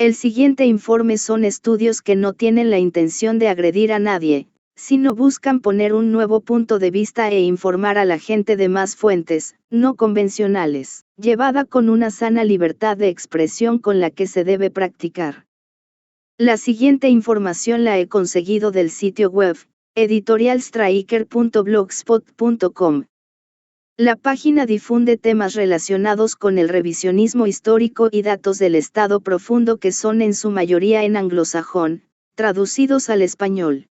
El siguiente informe son estudios que no tienen la intención de agredir a nadie, sino buscan poner un nuevo punto de vista e informar a la gente de más fuentes, no convencionales, llevada con una sana libertad de expresión con la que se debe practicar. La siguiente información la he conseguido del sitio web, editorialstriker.blogspot.com. La página difunde temas relacionados con el revisionismo histórico y datos del Estado profundo que son en su mayoría en anglosajón, traducidos al español.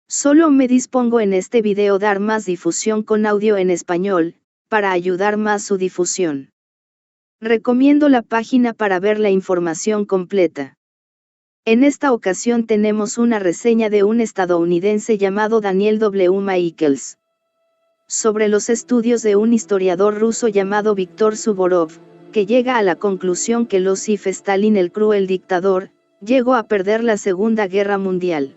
Solo me dispongo en este video dar más difusión con audio en español, para ayudar más su difusión. Recomiendo la página para ver la información completa. En esta ocasión tenemos una reseña de un estadounidense llamado Daniel W. Michaels. Sobre los estudios de un historiador ruso llamado Viktor Suvorov, que llega a la conclusión que Losif Stalin, el cruel dictador, llegó a perder la Segunda Guerra Mundial.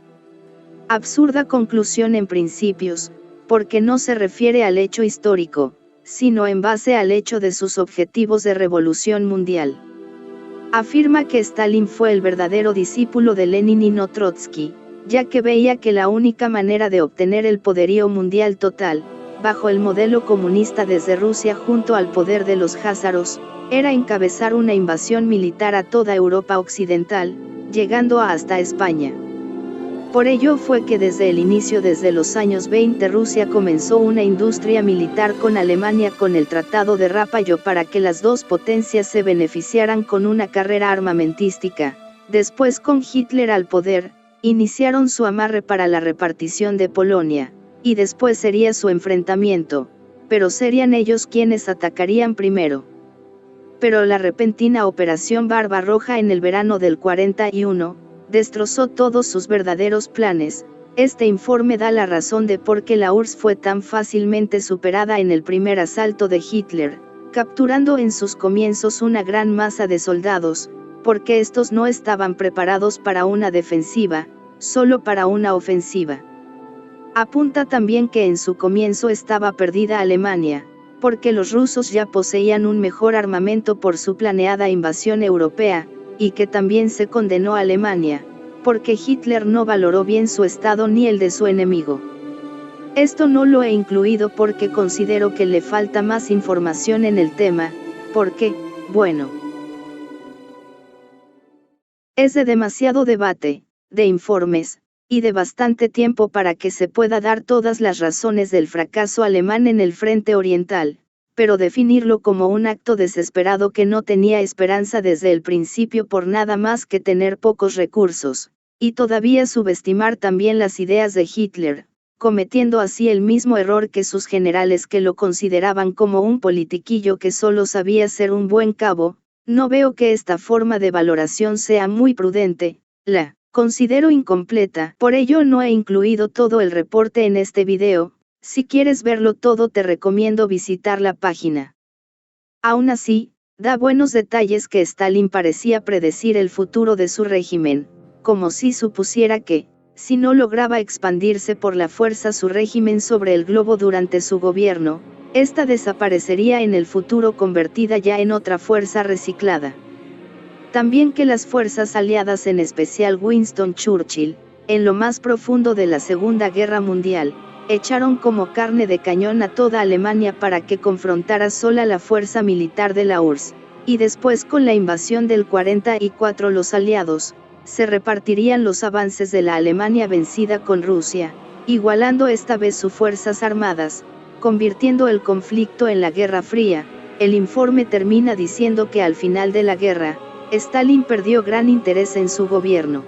Absurda conclusión en principios, porque no se refiere al hecho histórico, sino en base al hecho de sus objetivos de revolución mundial. Afirma que Stalin fue el verdadero discípulo de Lenin y no Trotsky, ya que veía que la única manera de obtener el poderío mundial total, bajo el modelo comunista desde Rusia junto al poder de los jázaros, era encabezar una invasión militar a toda Europa occidental, llegando hasta España. Por ello fue que desde el inicio, desde los años 20, Rusia comenzó una industria militar con Alemania con el Tratado de Rapallo para que las dos potencias se beneficiaran con una carrera armamentística. Después, con Hitler al poder, iniciaron su amarre para la repartición de Polonia, y después sería su enfrentamiento, pero serían ellos quienes atacarían primero. Pero la repentina Operación Barbarroja en el verano del 41, destrozó todos sus verdaderos planes. Este informe da la razón de por qué la URSS fue tan fácilmente superada en el primer asalto de Hitler, capturando en sus comienzos una gran masa de soldados, porque estos no estaban preparados para una defensiva, solo para una ofensiva. Apunta también que en su comienzo estaba perdida Alemania, porque los rusos ya poseían un mejor armamento por su planeada invasión europea, y que también se condenó a Alemania, porque Hitler no valoró bien su estado ni el de su enemigo. Esto no lo he incluido porque considero que le falta más información en el tema, porque, bueno, es de demasiado debate, de informes, y de bastante tiempo para que se pueda dar todas las razones del fracaso alemán en el frente oriental, pero definirlo como un acto desesperado que no tenía esperanza desde el principio por nada más que tener pocos recursos, y todavía subestimar también las ideas de Hitler, cometiendo así el mismo error que sus generales que lo consideraban como un politiquillo que solo sabía ser un buen cabo. No veo que esta forma de valoración sea muy prudente, la considero incompleta, por ello no he incluido todo el reporte en este video. Si quieres verlo todo te recomiendo visitar la página. Aún así, da buenos detalles que Stalin parecía predecir el futuro de su régimen, como si supusiera que, si no lograba expandirse por la fuerza su régimen sobre el globo durante su gobierno, esta desaparecería en el futuro convertida ya en otra fuerza reciclada. También que las fuerzas aliadas, en especial Winston Churchill, en lo más profundo de la Segunda Guerra Mundial, echaron como carne de cañón a toda Alemania para que confrontara sola la fuerza militar de la URSS, y después con la invasión del 44 los aliados, se repartirían los avances de la Alemania vencida con Rusia, igualando esta vez sus fuerzas armadas, convirtiendo el conflicto en la Guerra Fría. El informe termina diciendo que al final de la guerra, Stalin perdió gran interés en su gobierno.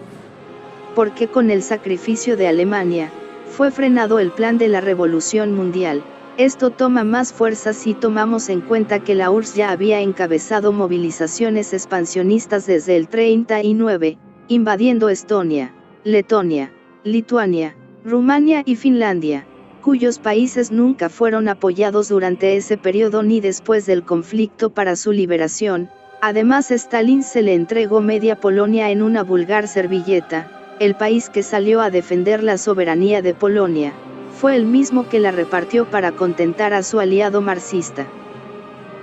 Porque con el sacrificio de Alemania, fue frenado el plan de la Revolución Mundial. Esto toma más fuerza si tomamos en cuenta que la URSS ya había encabezado movilizaciones expansionistas desde el 39, invadiendo Estonia, Letonia, Lituania, Rumania y Finlandia, cuyos países nunca fueron apoyados durante ese periodo ni después del conflicto para su liberación. Además, Stalin se le entregó media Polonia en una vulgar servilleta. El país que salió a defender la soberanía de Polonia, fue el mismo que la repartió para contentar a su aliado marxista.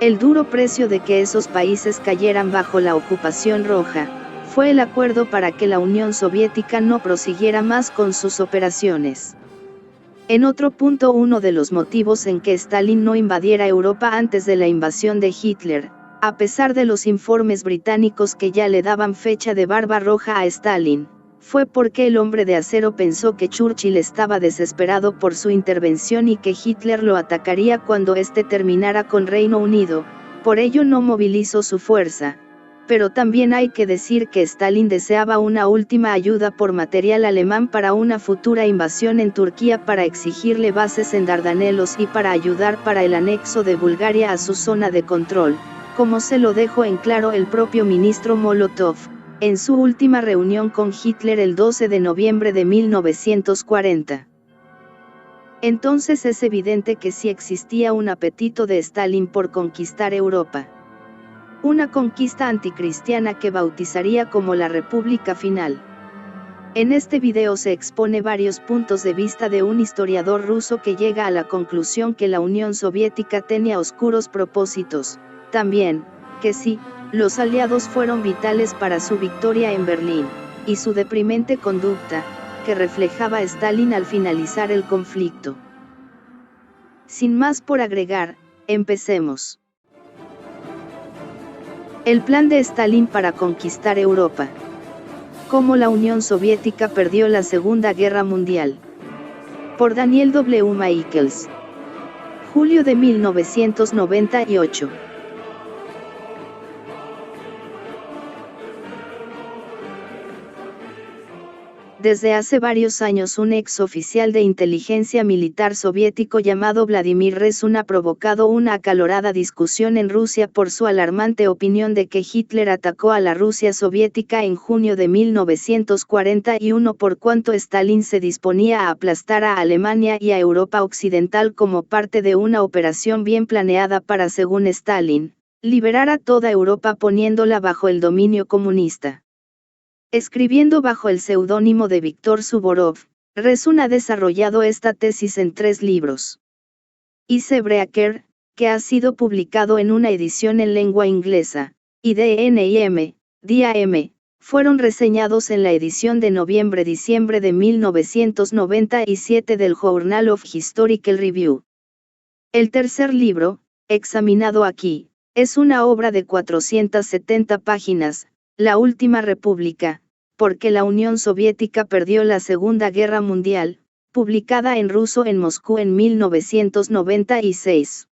El duro precio de que esos países cayeran bajo la ocupación roja, fue el acuerdo para que la Unión Soviética no prosiguiera más con sus operaciones. En otro punto, uno de los motivos en que Stalin no invadiera Europa antes de la invasión de Hitler, a pesar de los informes británicos que ya le daban fecha de barba roja a Stalin, fue porque el hombre de acero pensó que Churchill estaba desesperado por su intervención y que Hitler lo atacaría cuando éste terminara con Reino Unido, por ello no movilizó su fuerza. Pero también hay que decir que Stalin deseaba una última ayuda por material alemán para una futura invasión en Turquía, para exigirle bases en Dardanelos y para ayudar para el anexo de Bulgaria a su zona de control, como se lo dejó en claro el propio ministro Molotov, en su última reunión con Hitler el 12 de noviembre de 1940. Entonces es evidente que sí existía un apetito de Stalin por conquistar Europa. Una conquista anticristiana que bautizaría como la República Final. En este video se expone varios puntos de vista de un historiador ruso que llega a la conclusión que la Unión Soviética tenía oscuros propósitos, también, que sí, los aliados fueron vitales para su victoria en Berlín, y su deprimente conducta, que reflejaba Stalin al finalizar el conflicto. Sin más por agregar, empecemos. El plan de Stalin para conquistar Europa. Cómo la Unión Soviética perdió la Segunda Guerra Mundial. Por Daniel W. Michaels. Julio de 1998. Desde hace varios años un ex oficial de inteligencia militar soviético llamado Vladimir Rezun ha provocado una acalorada discusión en Rusia por su alarmante opinión de que Hitler atacó a la Rusia soviética en junio de 1941 por cuanto Stalin se disponía a aplastar a Alemania y a Europa Occidental como parte de una operación bien planeada para, según Stalin, liberar a toda Europa poniéndola bajo el dominio comunista. Escribiendo bajo el seudónimo de Víctor Suvorov, Rezun ha desarrollado esta tesis en 3 libros. Icebreaker, que ha sido publicado en una edición en lengua inglesa, y DNIM, DIAM, fueron reseñados en la edición de noviembre-diciembre de 1997 del Journal of Historical Review. El tercer libro, examinado aquí, es una obra de 470 páginas, La Última República, porque la Unión Soviética perdió la Segunda Guerra Mundial, publicada en ruso en Moscú en 1996.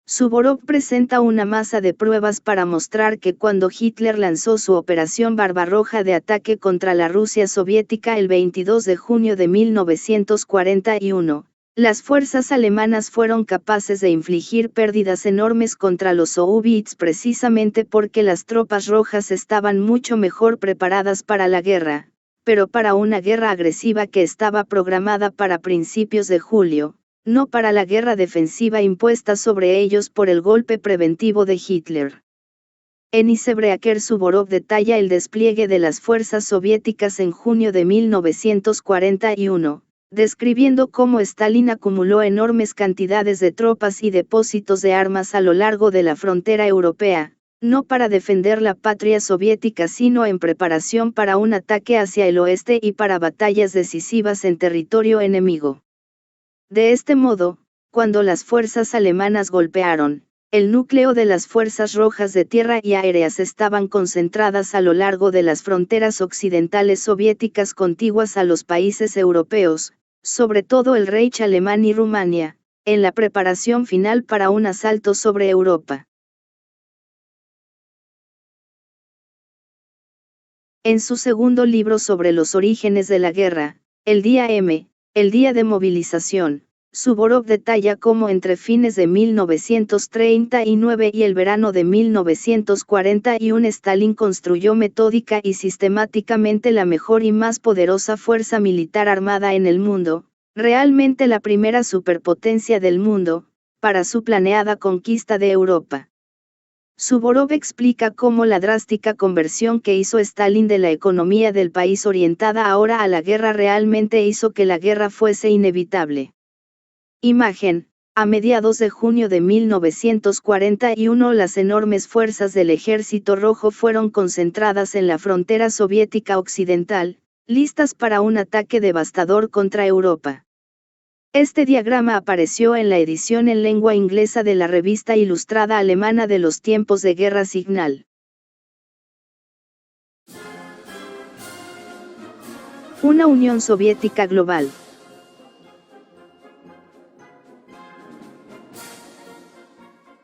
Suvorov presenta una masa de pruebas para mostrar que cuando Hitler lanzó su Operación Barbarroja de ataque contra la Rusia soviética el 22 de junio de 1941, las fuerzas alemanas fueron capaces de infligir pérdidas enormes contra los soviets precisamente porque las tropas rojas estaban mucho mejor preparadas para la guerra, pero para una guerra agresiva que estaba programada para principios de julio, no para la guerra defensiva impuesta sobre ellos por el golpe preventivo de Hitler. En Icebreaker Suvorov detalla el despliegue de las fuerzas soviéticas en junio de 1941. Describiendo cómo Stalin acumuló enormes cantidades de tropas y depósitos de armas a lo largo de la frontera europea, no para defender la patria soviética sino en preparación para un ataque hacia el oeste y para batallas decisivas en territorio enemigo. De este modo, cuando las fuerzas alemanas golpearon, el núcleo de las fuerzas rojas de tierra y aéreas estaban concentradas a lo largo de las fronteras occidentales soviéticas contiguas a los países europeos, sobre todo el Reich alemán y Rumania, en la preparación final para un asalto sobre Europa. En su segundo libro sobre los orígenes de la guerra, el día M, el día de movilización, Suvorov detalla cómo entre fines de 1939 y el verano de 1941 Stalin construyó metódica y sistemáticamente la mejor y más poderosa fuerza militar armada en el mundo, realmente la primera superpotencia del mundo, para su planeada conquista de Europa. Suvorov explica cómo la drástica conversión que hizo Stalin de la economía del país orientada ahora a la guerra realmente hizo que la guerra fuese inevitable. Imagen, A mediados de junio de 1941 las enormes fuerzas del Ejército Rojo fueron concentradas en la frontera soviética occidental, listas para un ataque devastador contra Europa. Este diagrama apareció en la edición en lengua inglesa de la revista ilustrada alemana de los tiempos de guerra Signal. Una Unión Soviética global.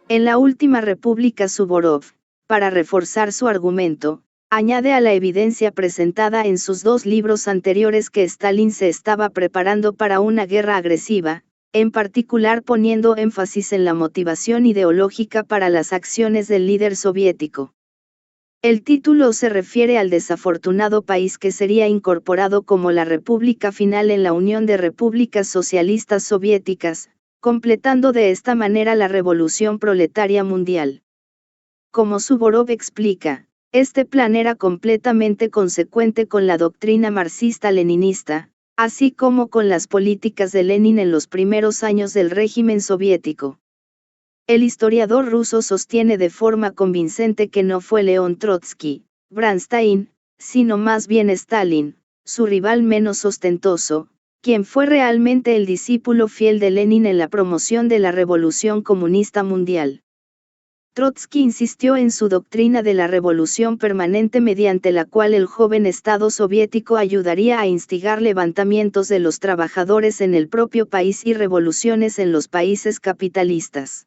En la última República Suvorov, para reforzar su argumento, añade a la evidencia presentada en sus dos libros anteriores que Stalin se estaba preparando para una guerra agresiva, en particular poniendo énfasis en la motivación ideológica para las acciones del líder soviético. El título se refiere al desafortunado país que sería incorporado como la república final en la Unión de Repúblicas Socialistas Soviéticas, completando de esta manera la revolución proletaria mundial. Como Suvorov explica, este plan era completamente consecuente con la doctrina marxista-leninista, así como con las políticas de Lenin en los primeros años del régimen soviético. El historiador ruso sostiene de forma convincente que no fue León Trotsky, Bernstein, sino más bien Stalin, su rival menos ostentoso, quien fue realmente el discípulo fiel de Lenin en la promoción de la revolución comunista mundial. Trotsky insistió en su doctrina de la revolución permanente mediante la cual el joven Estado soviético ayudaría a instigar levantamientos de los trabajadores en el propio país y revoluciones en los países capitalistas.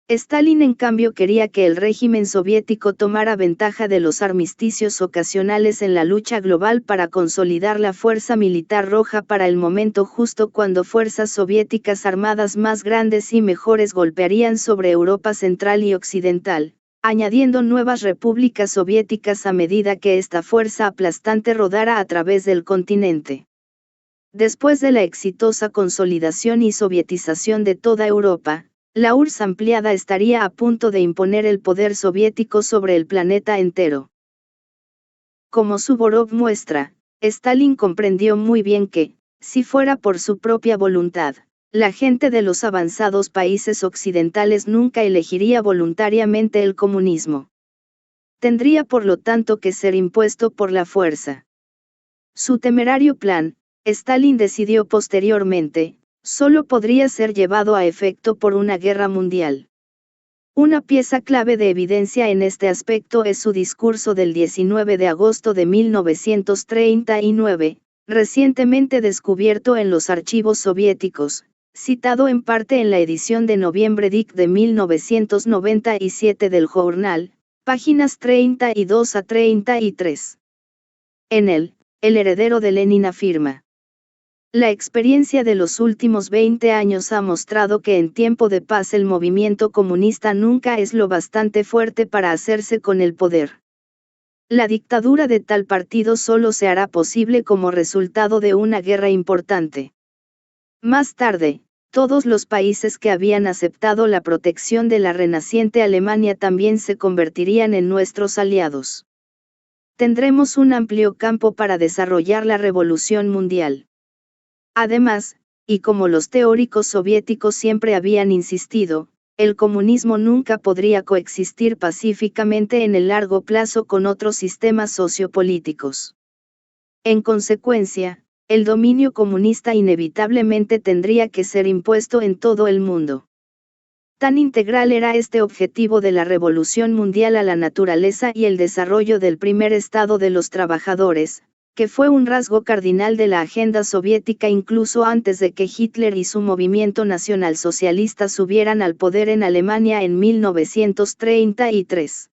Stalin en cambio quería que el régimen soviético tomara ventaja de los armisticios ocasionales en la lucha global para consolidar la fuerza militar roja para el momento justo cuando fuerzas soviéticas armadas más grandes y mejores golpearían sobre Europa central y occidental, añadiendo nuevas repúblicas soviéticas a medida que esta fuerza aplastante rodara a través del continente. Después de la exitosa consolidación y sovietización de toda Europa, la URSS ampliada estaría a punto de imponer el poder soviético sobre el planeta entero. Como Suvorov muestra, Stalin comprendió muy bien que, si fuera por su propia voluntad, la gente de los avanzados países occidentales nunca elegiría voluntariamente el comunismo. Tendría por lo tanto que ser impuesto por la fuerza. Su temerario plan, Stalin decidió posteriormente, solo podría ser llevado a efecto por una guerra mundial. Una pieza clave de evidencia en este aspecto es su discurso del 19 de agosto de 1939, recientemente descubierto en los archivos soviéticos, citado en parte en la edición de noviembre de 1997 del Journal, páginas 32 a 33. En él, el heredero de Lenin afirma: la experiencia de los últimos 20 años ha mostrado que en tiempo de paz el movimiento comunista nunca es lo bastante fuerte para hacerse con el poder. La dictadura de tal partido solo se hará posible como resultado de una guerra importante. Más tarde, todos los países que habían aceptado la protección de la renaciente Alemania también se convertirían en nuestros aliados. Tendremos un amplio campo para desarrollar la revolución mundial. Además, y como los teóricos soviéticos siempre habían insistido, el comunismo nunca podría coexistir pacíficamente en el largo plazo con otros sistemas sociopolíticos. En consecuencia, el dominio comunista inevitablemente tendría que ser impuesto en todo el mundo. Tan integral era este objetivo de la revolución mundial a la naturaleza y el desarrollo del primer estado de los trabajadores, que fue un rasgo cardinal de la agenda soviética incluso antes de que Hitler y su movimiento nacionalsocialista subieran al poder en Alemania en 1933.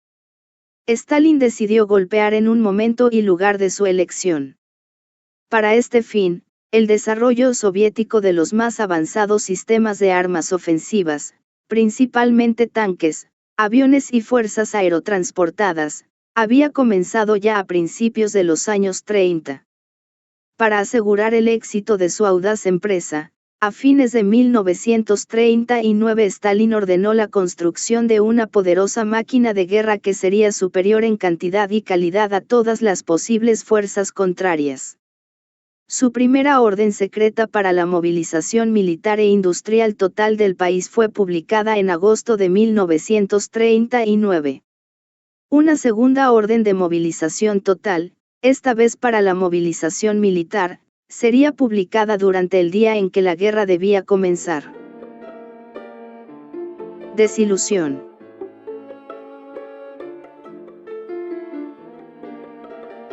Stalin decidió golpear en un momento y lugar de su elección. Para este fin, el desarrollo soviético de los más avanzados sistemas de armas ofensivas, principalmente tanques, aviones y fuerzas aerotransportadas, había comenzado ya a principios de los años 30. Para asegurar el éxito de su audaz empresa, a fines de 1939 Stalin ordenó la construcción de una poderosa máquina de guerra que sería superior en cantidad y calidad a todas las posibles fuerzas contrarias. Su primera orden secreta para la movilización militar e industrial total del país fue publicada en agosto de 1939. Una segunda orden de movilización total, esta vez para la movilización militar, sería publicada durante el día en que la guerra debía comenzar. Desilusión.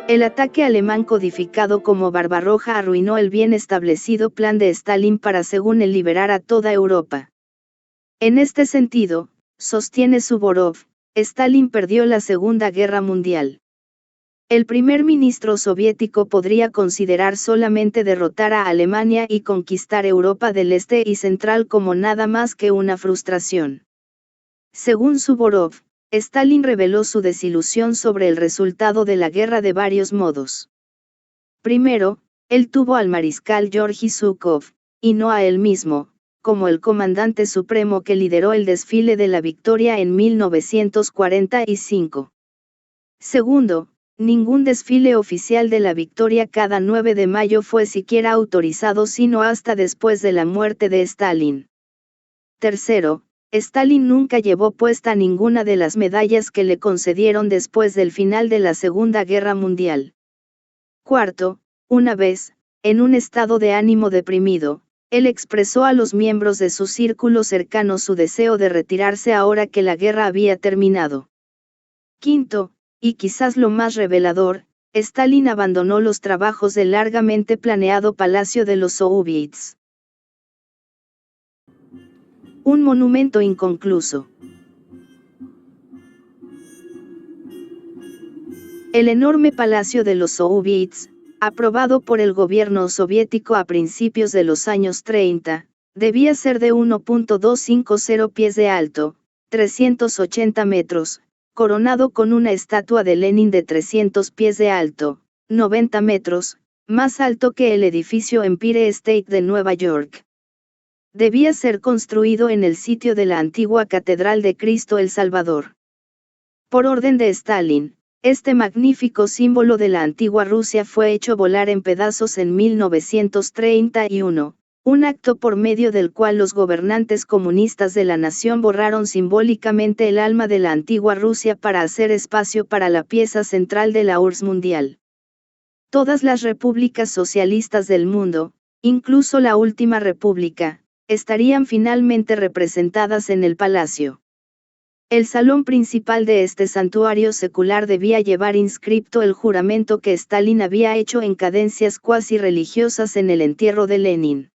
El ataque alemán codificado como Barbarroja arruinó el bien establecido plan de Stalin para, según él, liberar a toda Europa. En este sentido, sostiene Suvorov, Stalin perdió la Segunda Guerra Mundial. El primer ministro soviético podría considerar solamente derrotar a Alemania y conquistar Europa del Este y Central como nada más que una frustración. Según Suvorov, Stalin reveló su desilusión sobre el resultado de la guerra de varios modos. Primero, él tuvo al mariscal Georgy Zhukov, y no a él mismo, como el comandante supremo que lideró el desfile de la victoria en 1945. Segundo, ningún desfile oficial de la victoria cada 9 de mayo fue siquiera autorizado sino hasta después de la muerte de Stalin. Tercero, Stalin nunca llevó puesta ninguna de las medallas que le concedieron después del final de la Segunda Guerra Mundial. Cuarto, una vez, en un estado de ánimo deprimido, él expresó a los miembros de su círculo cercano su deseo de retirarse ahora que la guerra había terminado. Quinto, y quizás lo más revelador, Stalin abandonó los trabajos del largamente planeado Palacio de los Soviets. Un monumento inconcluso. El enorme Palacio de los Soviets, aprobado por el gobierno soviético a principios de los años 30, debía ser de 1.250 pies de alto, 380 metros, coronado con una estatua de Lenin de 300 pies de alto, 90 metros, más alto que el edificio Empire State de Nueva York. Debía ser construido en el sitio de la antigua Catedral de Cristo el Salvador. Por orden de Stalin, este magnífico símbolo de la antigua Rusia fue hecho volar en pedazos en 1931, un acto por medio del cual los gobernantes comunistas de la nación borraron simbólicamente el alma de la antigua Rusia para hacer espacio para la pieza central de la URSS mundial. Todas las repúblicas socialistas del mundo, incluso la última república, estarían finalmente representadas en el palacio. El salón principal de este santuario secular debía llevar inscripto el juramento que Stalin había hecho en cadencias cuasi religiosas en el entierro de Lenin.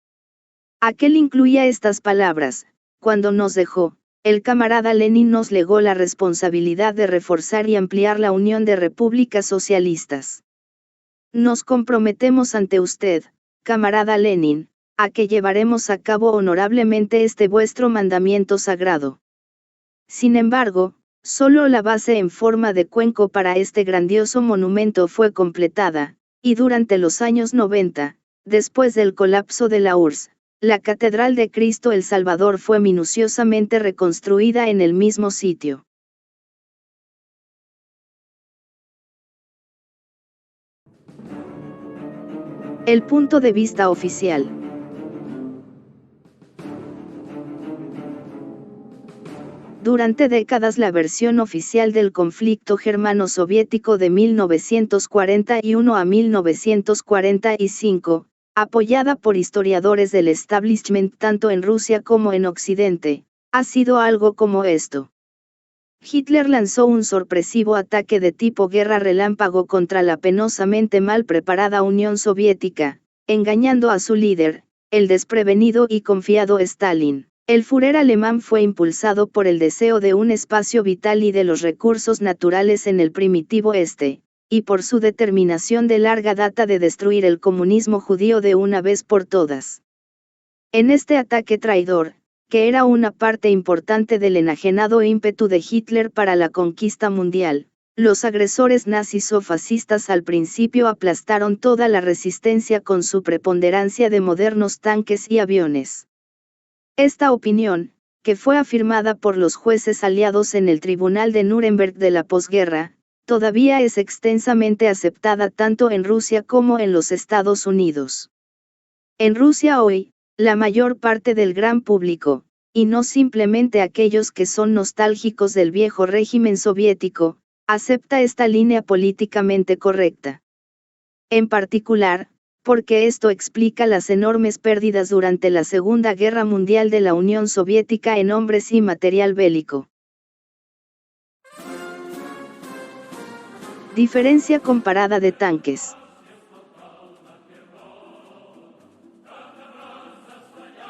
Aquel incluía estas palabras: cuando nos dejó, el camarada Lenin nos legó la responsabilidad de reforzar y ampliar la unión de repúblicas socialistas. Nos comprometemos ante usted, camarada Lenin, a que llevaremos a cabo honorablemente este vuestro mandamiento sagrado. Sin embargo, solo la base en forma de cuenco para este grandioso monumento fue completada, y durante los años 90, después del colapso de la URSS, la Catedral de Cristo el Salvador fue minuciosamente reconstruida en el mismo sitio. El punto de vista oficial. Durante décadas la versión oficial del conflicto germano-soviético de 1941 a 1945, apoyada por historiadores del establishment tanto en Rusia como en Occidente, ha sido algo como esto. Hitler lanzó un sorpresivo ataque de tipo guerra relámpago contra la penosamente mal preparada Unión Soviética, engañando a su líder, el desprevenido y confiado Stalin. El Führer alemán fue impulsado por el deseo de un espacio vital y de los recursos naturales en el primitivo Este, y por su determinación de larga data de destruir el comunismo judío de una vez por todas. En este ataque traidor, que era una parte importante del enajenado ímpetu de Hitler para la conquista mundial, los agresores nazis o fascistas al principio aplastaron toda la resistencia con su preponderancia de modernos tanques y aviones. Esta opinión, que fue afirmada por los jueces aliados en el Tribunal de Nuremberg de la posguerra, todavía es extensamente aceptada tanto en Rusia como en los Estados Unidos. En Rusia hoy, la mayor parte del gran público, y no simplemente aquellos que son nostálgicos del viejo régimen soviético, acepta esta línea políticamente correcta. En particular, porque esto explica las enormes pérdidas durante la Segunda Guerra Mundial de la Unión Soviética en hombres y material bélico. Diferencia comparada de tanques.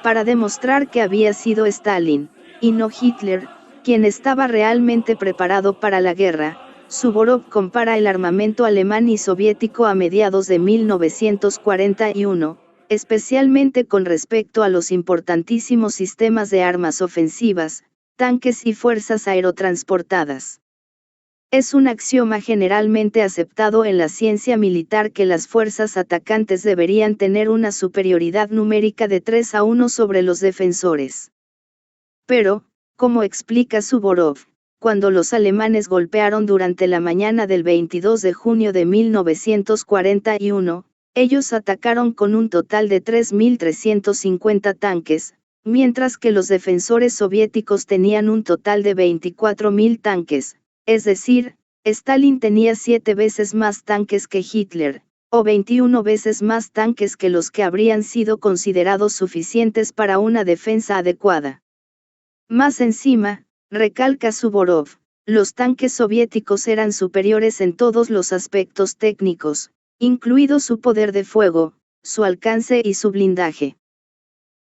Para demostrar que había sido Stalin, y no Hitler, quien estaba realmente preparado para la guerra, Suvorov compara el armamento alemán y soviético a mediados de 1941, especialmente con respecto a los importantísimos sistemas de armas ofensivas, tanques y fuerzas aerotransportadas. Es un axioma generalmente aceptado en la ciencia militar que las fuerzas atacantes deberían tener una superioridad numérica de 3-1 sobre los defensores. Pero, como explica Suvorov, cuando los alemanes golpearon durante la mañana del 22 de junio de 1941, ellos atacaron con un total de 3.350 tanques, mientras que los defensores soviéticos tenían un total de 24.000 tanques. Es decir, Stalin tenía 7 veces más tanques que Hitler, o 21 veces más tanques que los que habrían sido considerados suficientes para una defensa adecuada. Más encima, recalca Suvorov, los tanques soviéticos eran superiores en todos los aspectos técnicos, incluido su poder de fuego, su alcance y su blindaje.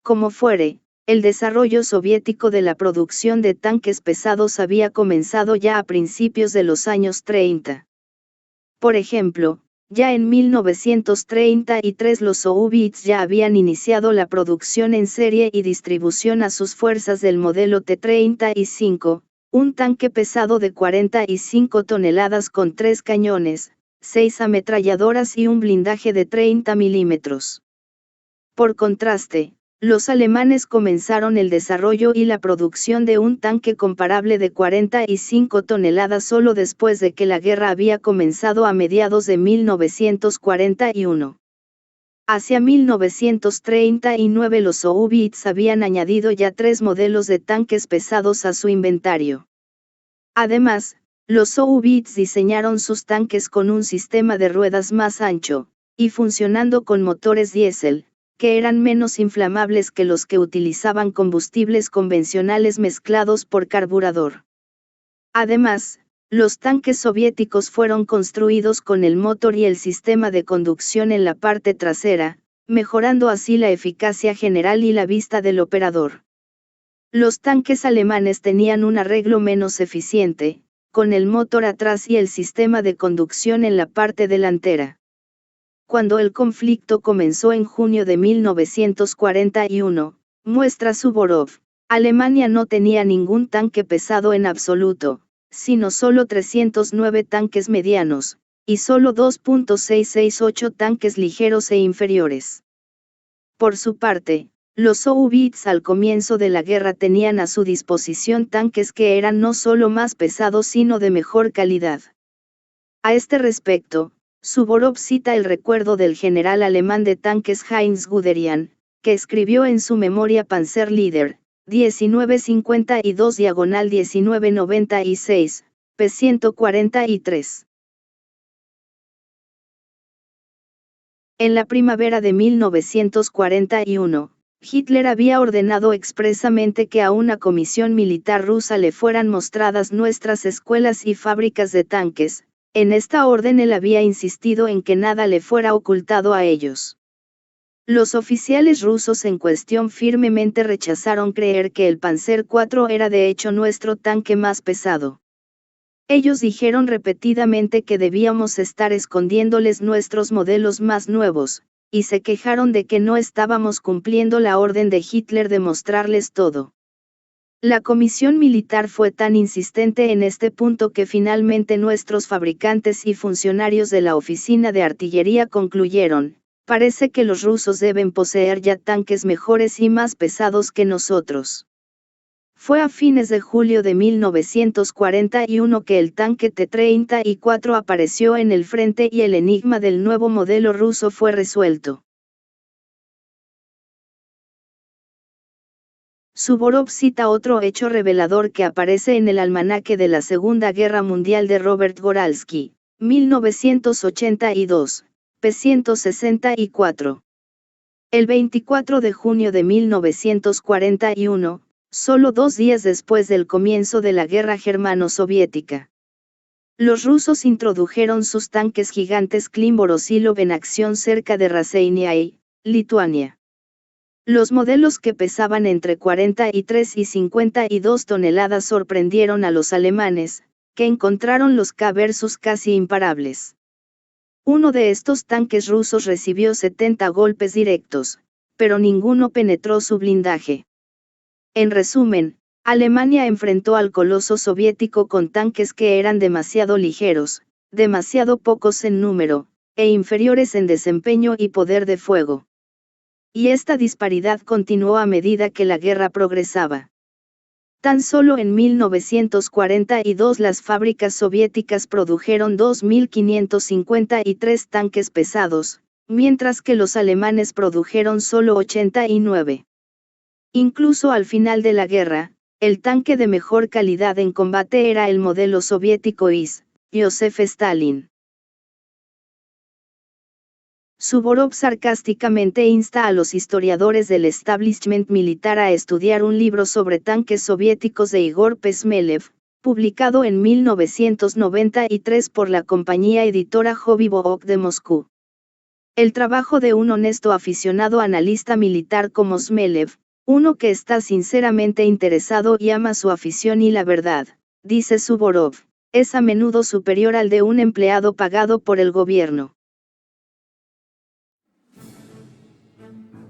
Como fuere, el desarrollo soviético de la producción de tanques pesados había comenzado ya a principios de los años 30. Por ejemplo, ya en 1933 los soviets ya habían iniciado la producción en serie y distribución a sus fuerzas del modelo T-35, un tanque pesado de 45 toneladas con 3 cañones, 6 ametralladoras y un blindaje de 30 milímetros. Por contraste, los alemanes comenzaron el desarrollo y la producción de un tanque comparable de 45 toneladas solo después de que la guerra había comenzado a mediados de 1941. Hacia 1939 los soviets habían añadido ya 3 modelos de tanques pesados a su inventario. Además, los soviets diseñaron sus tanques con un sistema de ruedas más ancho, y funcionando con motores diésel, que eran menos inflamables que los que utilizaban combustibles convencionales mezclados por carburador. Además, los tanques soviéticos fueron construidos con el motor y el sistema de conducción en la parte trasera, mejorando así la eficacia general y la vista del operador. Los tanques alemanes tenían un arreglo menos eficiente, con el motor atrás y el sistema de conducción en la parte delantera. Cuando el conflicto comenzó en junio de 1941, muestra Suvorov, Alemania no tenía ningún tanque pesado en absoluto, sino solo 309 tanques medianos, y solo 2.668 tanques ligeros e inferiores. Por su parte, los soviets al comienzo de la guerra tenían a su disposición tanques que eran no solo más pesados sino de mejor calidad. A este respecto, Suvorov cita el recuerdo del general alemán de tanques Heinz Guderian, que escribió en su memoria Panzerleader, 1952-1996, p. 143. En la primavera de 1941, Hitler había ordenado expresamente que a una comisión militar rusa le fueran mostradas nuestras escuelas y fábricas de tanques. En esta orden él había insistido en que nada le fuera ocultado a ellos. Los oficiales rusos en cuestión firmemente rechazaron creer que el Panzer IV era de hecho nuestro tanque más pesado. Ellos dijeron repetidamente que debíamos estar escondiéndoles nuestros modelos más nuevos, y se quejaron de que no estábamos cumpliendo la orden de Hitler de mostrarles todo. La comisión militar fue tan insistente en este punto que finalmente nuestros fabricantes y funcionarios de la oficina de artillería concluyeron, parece que los rusos deben poseer ya tanques mejores y más pesados que nosotros. Fue a fines de julio de 1941 que el tanque T-34 apareció en el frente y el enigma del nuevo modelo ruso fue resuelto. Suvorov cita otro hecho revelador que aparece en el almanaque de la Segunda Guerra Mundial de Robert Goralski, 1982, p. 164. El 24 de junio de 1941, solo 2 días después del comienzo de la guerra germano-soviética, los rusos introdujeron sus tanques gigantes Klim-Voroshilov en acción cerca de Raseiniai, Lituania. Los modelos que pesaban entre 43 y 52 toneladas sorprendieron a los alemanes, que encontraron los K versus casi imparables. Uno de estos tanques rusos recibió 70 golpes directos, pero ninguno penetró su blindaje. En resumen, Alemania enfrentó al coloso soviético con tanques que eran demasiado ligeros, demasiado pocos en número, e inferiores en desempeño y poder de fuego. Y esta disparidad continuó a medida que la guerra progresaba. Tan solo en 1942 las fábricas soviéticas produjeron 2.553 tanques pesados, mientras que los alemanes produjeron solo 89. Incluso al final de la guerra, el tanque de mejor calidad en combate era el modelo soviético IS, Joseph Stalin. Suvorov sarcásticamente insta a los historiadores del establishment militar a estudiar un libro sobre tanques soviéticos de Igor Pesmelev, publicado en 1993 por la compañía editora Hobby Book de Moscú. El trabajo de un honesto aficionado analista militar como Smelev, uno que está sinceramente interesado y ama su afición y la verdad, dice Suvorov, es a menudo superior al de un empleado pagado por el gobierno.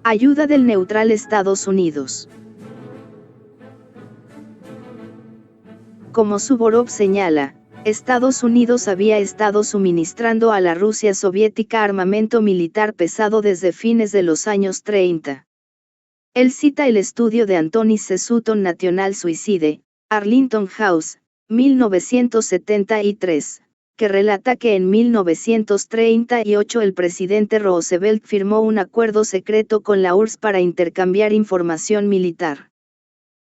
Ayuda del neutral Estados Unidos. Como Suvorov señala, Estados Unidos había estado suministrando a la Rusia soviética armamento militar pesado desde fines de los años 30. Él cita el estudio de Anthony C. Sutton National Suicide, Arlington House, 1973. Que relata que en 1938 el presidente Roosevelt firmó un acuerdo secreto con la URSS para intercambiar información militar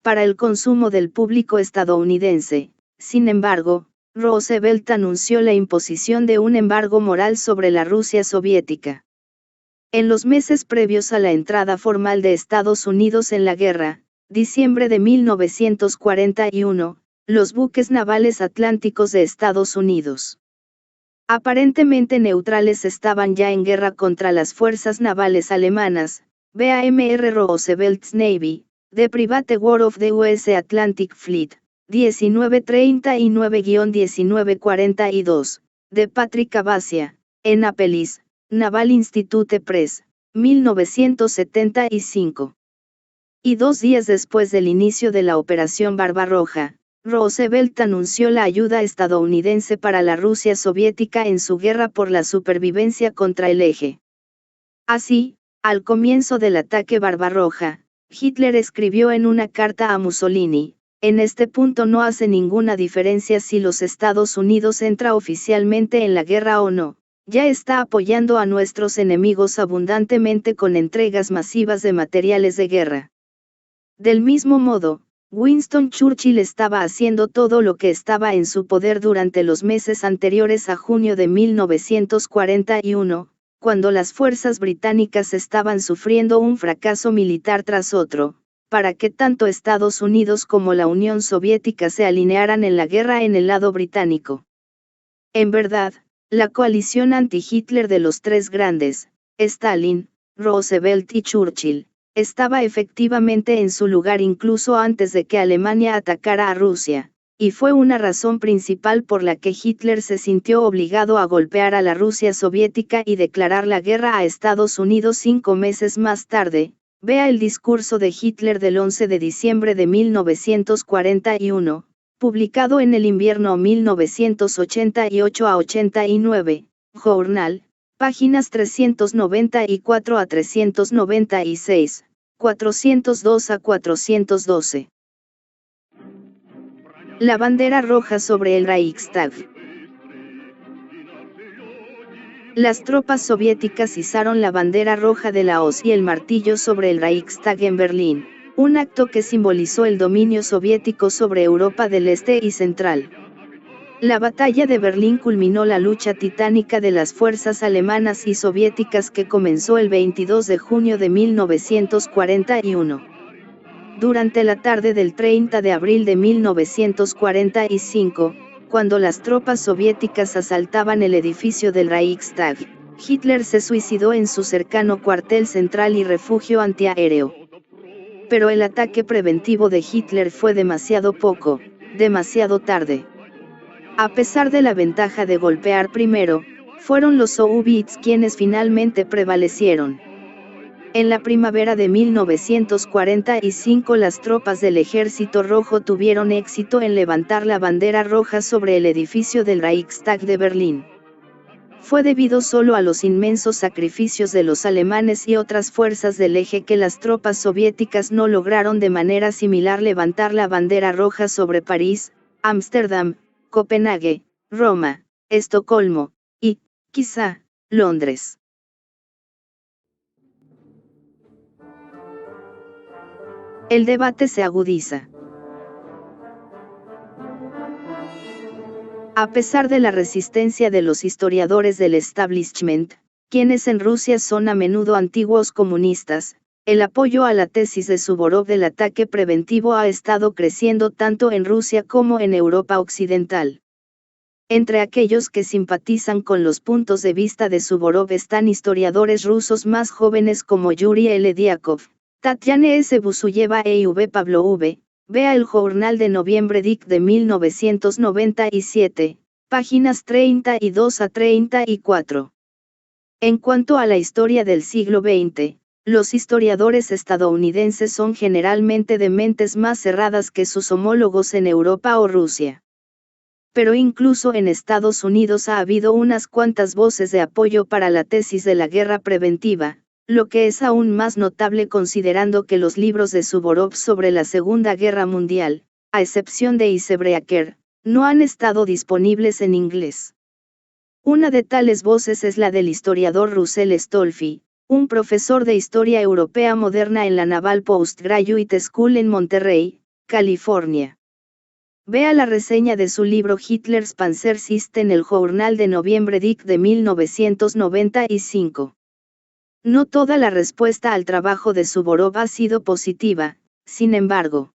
para el consumo del público estadounidense. Sin embargo, Roosevelt anunció la imposición de un embargo moral sobre la Rusia soviética. En los meses previos a la entrada formal de Estados Unidos en la guerra, diciembre de 1941, los buques navales atlánticos de Estados Unidos, aparentemente neutrales, estaban ya en guerra contra las fuerzas navales alemanas. BAMR Roosevelt's Navy, The Private War of the US Atlantic Fleet, 1939-1942, de Patrick Abacia, Annapolis, Naval Institute Press, 1975. Y 2 días después del inicio de la Operación Barbarroja, Roosevelt anunció la ayuda estadounidense para la Rusia soviética en su guerra por la supervivencia contra el eje. Así, al comienzo del ataque Barbarroja, Hitler escribió en una carta a Mussolini, en este punto no hace ninguna diferencia si los Estados Unidos entra oficialmente en la guerra o no, ya está apoyando a nuestros enemigos abundantemente con entregas masivas de materiales de guerra. Del mismo modo, Winston Churchill estaba haciendo todo lo que estaba en su poder durante los meses anteriores a junio de 1941, cuando las fuerzas británicas estaban sufriendo un fracaso militar tras otro, para que tanto Estados Unidos como la Unión Soviética se alinearan en la guerra en el lado británico. En verdad, la coalición anti-Hitler de los tres grandes, Stalin, Roosevelt y Churchill, estaba efectivamente en su lugar incluso antes de que Alemania atacara a Rusia, y fue una razón principal por la que Hitler se sintió obligado a golpear a la Rusia soviética y declarar la guerra a Estados Unidos 5 meses más tarde. Vea el discurso de Hitler del 11 de diciembre de 1941, publicado en el invierno 1988 a 89, Journal, páginas 394 a 396, 402 a 412. La bandera roja sobre el Reichstag. Las tropas soviéticas izaron la bandera roja de la hoz y el martillo sobre el Reichstag en Berlín, un acto que simbolizó el dominio soviético sobre Europa del Este y Central. La batalla de Berlín culminó la lucha titánica de las fuerzas alemanas y soviéticas que comenzó el 22 de junio de 1941. Durante la tarde del 30 de abril de 1945, cuando las tropas soviéticas asaltaban el edificio del Reichstag, Hitler se suicidó en su cercano cuartel central y refugio antiaéreo. Pero el ataque preventivo de Hitler fue demasiado poco, demasiado tarde. A pesar de la ventaja de golpear primero, fueron los soviets quienes finalmente prevalecieron. En la primavera de 1945 las tropas del Ejército Rojo tuvieron éxito en levantar la bandera roja sobre el edificio del Reichstag de Berlín. Fue debido solo a los inmensos sacrificios de los alemanes y otras fuerzas del eje que las tropas soviéticas no lograron de manera similar levantar la bandera roja sobre París, Ámsterdam, Copenhague, Roma, Estocolmo, y, quizá, Londres. El debate se agudiza. A pesar de la resistencia de los historiadores del establishment, quienes en Rusia son a menudo antiguos comunistas, el apoyo a la tesis de Suvorov del ataque preventivo ha estado creciendo tanto en Rusia como en Europa Occidental. Entre aquellos que simpatizan con los puntos de vista de Suvorov están historiadores rusos más jóvenes como Yuri L. Diakov, Tatyana S. Busuyeva e I.V. Pablo V. Vea el Journal de Noviembre Dic de 1997, páginas 32 a 34. En cuanto a la historia del siglo XX, los historiadores estadounidenses son generalmente de mentes más cerradas que sus homólogos en Europa o Rusia. Pero incluso en Estados Unidos ha habido unas cuantas voces de apoyo para la tesis de la guerra preventiva, lo que es aún más notable considerando que los libros de Suvorov sobre la Segunda Guerra Mundial, a excepción de Icebreaker, no han estado disponibles en inglés. Una de tales voces es la del historiador Russell Stolfi, un profesor de Historia Europea Moderna en la Naval Postgraduate School en Monterrey, California. Vea la reseña de su libro Hitler's Panzersystem en el Journal de Noviembre Dic de 1995. No toda la respuesta al trabajo de Suvorov ha sido positiva, sin embargo.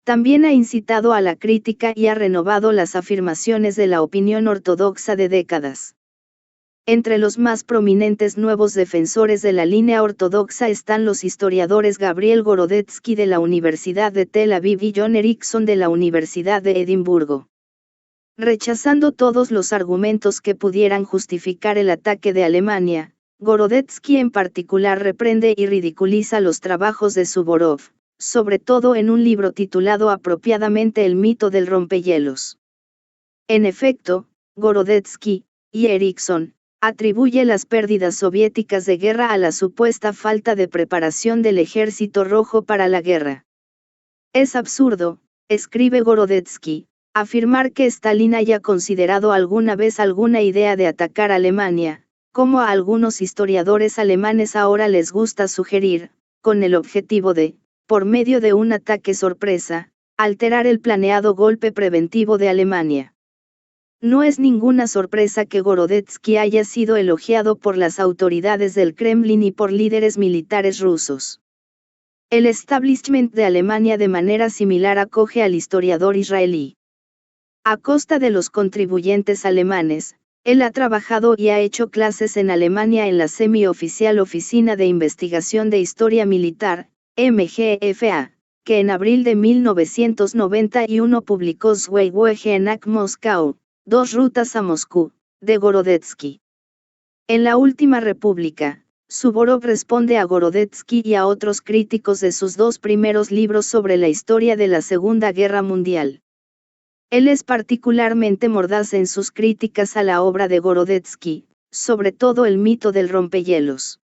También ha incitado a la crítica y ha renovado las afirmaciones de la opinión ortodoxa de décadas. Entre los más prominentes nuevos defensores de la línea ortodoxa están los historiadores Gabriel Gorodetsky de la Universidad de Tel Aviv y John Erickson de la Universidad de Edimburgo. Rechazando todos los argumentos que pudieran justificar el ataque de Alemania, Gorodetsky en particular reprende y ridiculiza los trabajos de Suvorov, sobre todo en un libro titulado apropiadamente El mito del rompehielos. En efecto, Gorodetsky, y Erickson, atribuye las pérdidas soviéticas de guerra a la supuesta falta de preparación del Ejército Rojo para la guerra. Es absurdo, escribe Gorodetsky, afirmar que Stalin haya considerado alguna vez alguna idea de atacar Alemania, como a algunos historiadores alemanes ahora les gusta sugerir, con el objetivo de, por medio de un ataque sorpresa, alterar el planeado golpe preventivo de Alemania. No es ninguna sorpresa que Gorodetsky haya sido elogiado por las autoridades del Kremlin y por líderes militares rusos. El establishment de Alemania de manera similar acoge al historiador israelí. A costa de los contribuyentes alemanes, él ha trabajado y ha hecho clases en Alemania en la semi-oficial Oficina de Investigación de Historia Militar, MGFA, que en abril de 1991 publicó Zweigwege Moscow, 2 rutas a Moscú, de Gorodetsky. En la última república, Suvorov responde a Gorodetsky y a otros críticos de sus 2 primeros libros sobre la historia de la Segunda Guerra Mundial. Él es particularmente mordaz en sus críticas a la obra de Gorodetsky, sobre todo el mito del rompehielos.